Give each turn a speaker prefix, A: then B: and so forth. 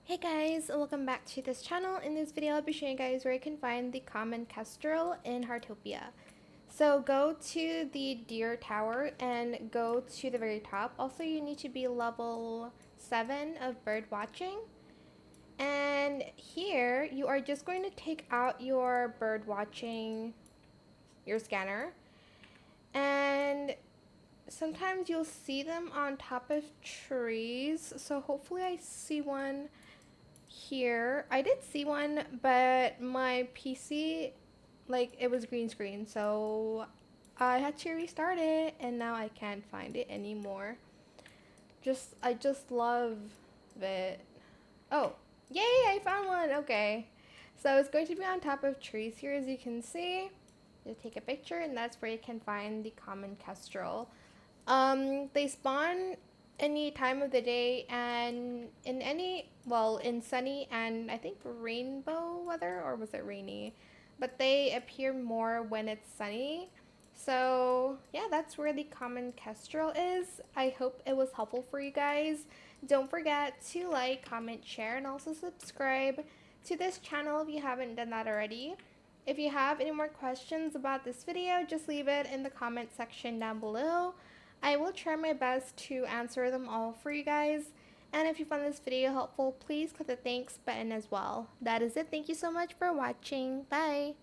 A: Hey guys, welcome back to this channel. In this video, I'll be showing you guys where you can find the common kestrel in Heartopia. So go to the deer tower and go to the very top. Also, you need to be level 7 of bird watching. And here, you are just going to take out your bird watching, your scanner. And sometimes you'll see them on top of trees. So hopefully I see one here. I did see one, but my PC, like, it was green screen, so I had to restart it, and now I can't find it anymore. I just love it. Oh, yay, I found one. Okay. So it's going to be on top of trees here, as you can see. You take a picture, and that's where you can find the common kestrel. They spawn any time of the day and in sunny and I think rainbow weather, or was it rainy? But they appear more when it's sunny. So yeah, that's where the common kestrel is. I hope it was helpful for you guys. Don't forget to like, comment, share, and also subscribe to this channel if you haven't done that already. If you have any more questions about this video, just leave it in the comment section down below. I will try my best to answer them all for you guys. And if you found this video helpful, please click the thanks button as well. That is it. Thank you so much for watching. Bye!